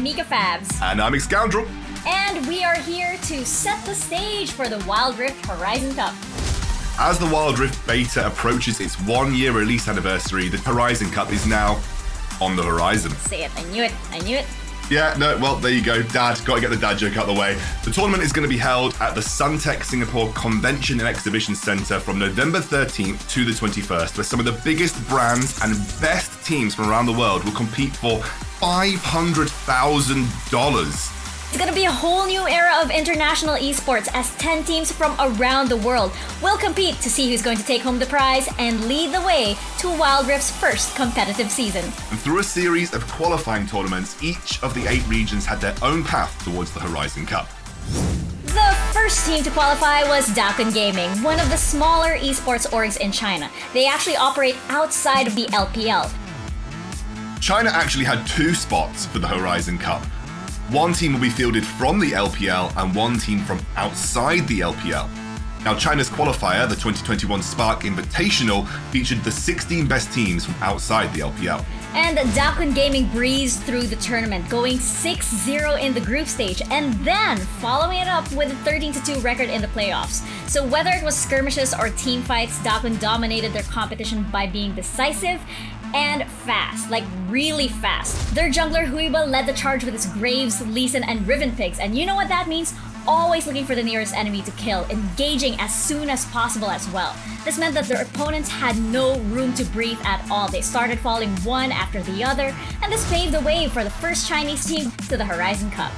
MikaFabs. And I'm Excoundrel. And we are here to set the stage for the Wild Rift Horizon Cup. As the Wild Rift beta approaches its 1-year release anniversary, the Horizon Cup is now on the horizon. Say it, I knew it. Yeah, no, well, there you go. Dad, got to get the dad joke out of the way. The tournament is going to be held at the Suntec Singapore Convention and Exhibition Centre from November 13th to the 21st, where some of the biggest brands and best teams from around the world will compete for $500,000. It's going to be a whole new era of international esports as 10 teams from around the world will compete to see who's going to take home the prize and lead the way to Wild Rift's first competitive season. And through a series of qualifying tournaments, each of the 8 regions had their own path towards the Horizon Cup. The first team to qualify was DaKun Gaming, one of the smaller esports orgs in China. They actually operate outside of the LPL. China actually had 2 spots for the Horizon Cup. One team will be fielded from the LPL and one team from outside the LPL. Now, China's qualifier, the 2021 Spark Invitational, featured the 16 best teams from outside the LPL. And DaKun Gaming breezed through the tournament, going 6-0 in the group stage, and then following it up with a 13-2 record in the playoffs. So whether it was skirmishes or team fights, DaKun dominated their competition by being decisive and fast, like really fast. Their jungler Huiba led the charge with his Graves, Lee Sin, and Riven Pigs, and you know what that means? Always looking for the nearest enemy to kill, engaging as soon as possible as well. This meant that their opponents had no room to breathe at all. They started falling one after the other, and this paved the way for the first Chinese team to the Horizon Cup.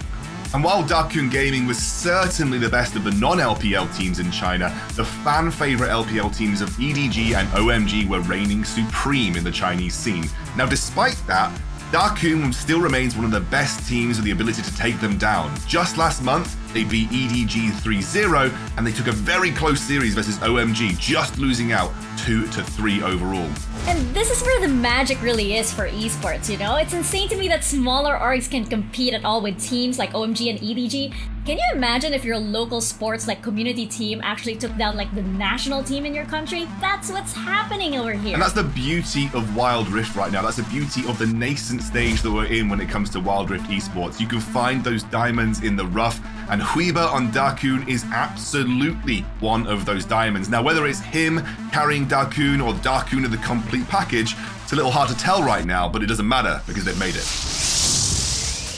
And while DaKun Gaming was certainly the best of the non-LPL teams in China, the fan-favorite LPL teams of EDG and OMG were reigning supreme in the Chinese scene. Now, despite that, DaKun still remains one of the best teams with the ability to take them down. Just last month, they beat EDG 3-0, and they took a very close series versus OMG, just losing out 2-3 overall. And this is where the magic really is for esports, you know? It's insane to me that smaller orgs can compete at all with teams like OMG and EDG. Can you imagine if your local sports like community team actually took down like the national team in your country? That's what's happening over here. And that's the beauty of Wild Rift right now. That's the beauty of the nascent stage that we're in when it comes to Wild Rift esports. You can find those diamonds in the rough, and Huiba on DaKun is absolutely one of those diamonds. Now, whether it's him carrying DaKun or DaKun of the complete package, it's a little hard to tell right now, but it doesn't matter because they've made it.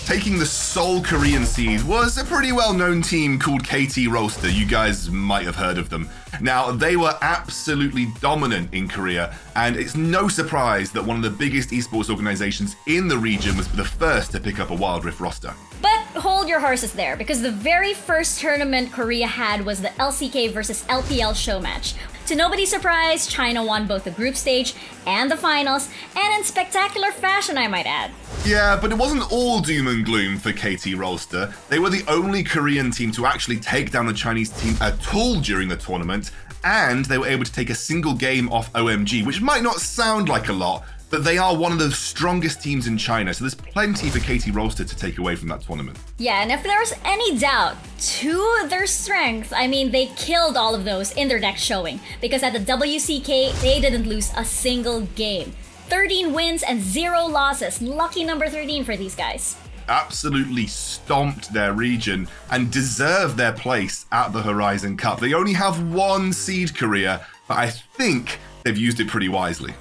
Taking the sole Korean seed was a pretty well-known team called KT Rolster. You guys might have heard of them. Now, they were absolutely dominant in Korea, and it's no surprise that one of the biggest esports organizations in the region was the first to pick up a Wild Rift roster. But hold your horses there, because the very first tournament Korea had was the LCK versus LPL show match. To nobody's surprise, China won both the group stage and the finals, and in spectacular fashion, I might add. Yeah, but it wasn't all doom and gloom for KT Rolster. They were the only Korean team to actually take down a Chinese team at all during the tournament, and they were able to take a single game off OMG, which might not sound like a lot, but they are one of the strongest teams in China, so there's plenty for KT Rolster to take away from that tournament. Yeah, and if there was any doubt to their strength, I mean, they killed all of those in their next showing, because at the WCK, they didn't lose a single game. 13 wins and 0 losses. Lucky number 13 for these guys. Absolutely stomped their region and deserved their place at the Horizon Cup. They only have 1 seed Korea, but I think they've used it pretty wisely.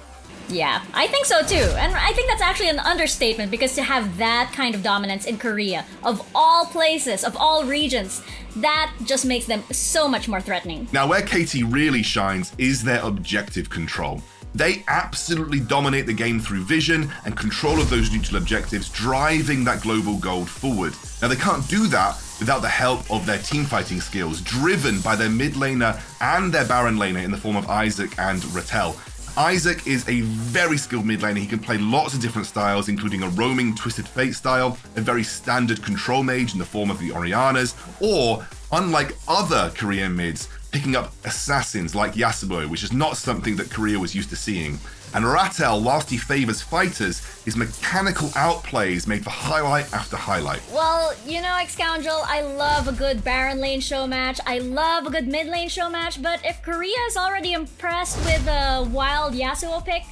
Yeah, I think so too. And I think that's actually an understatement, because to have that kind of dominance in Korea, of all places, of all regions, that just makes them so much more threatening. Now, where KT really shines is their objective control. They absolutely dominate the game through vision and control of those neutral objectives, driving that global gold forward. Now, they can't do that without the help of their teamfighting skills, driven by their mid laner and their Baron laner in the form of Isaac and Rattel. Isaac is a very skilled mid laner. He can play lots of different styles, including a roaming Twisted Fate style, a very standard control mage in the form of the Orianas, or, unlike other Korean mids, picking up assassins like Yasuo, which is not something that Korea was used to seeing. And Rattel, whilst he favors fighters, his mechanical outplays made for highlight after highlight. Well, you know, Excoundrel, I love a good Baron lane show match. I love a good mid lane show match. But if Korea is already impressed with a wild Yasuo pick,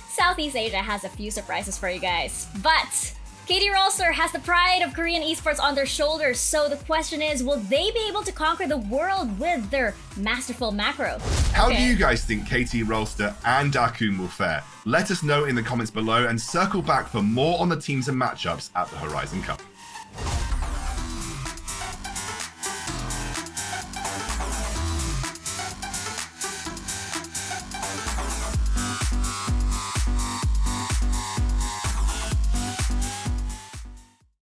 Southeast Asia has a few surprises for you guys. But KT Rolster has the pride of Korean esports on their shoulders, so the question is, will they be able to conquer the world with their masterful macro? How do you guys think KT Rolster and DaKun will fare? Let us know in the comments below and circle back for more on the teams and matchups at the Horizon Cup.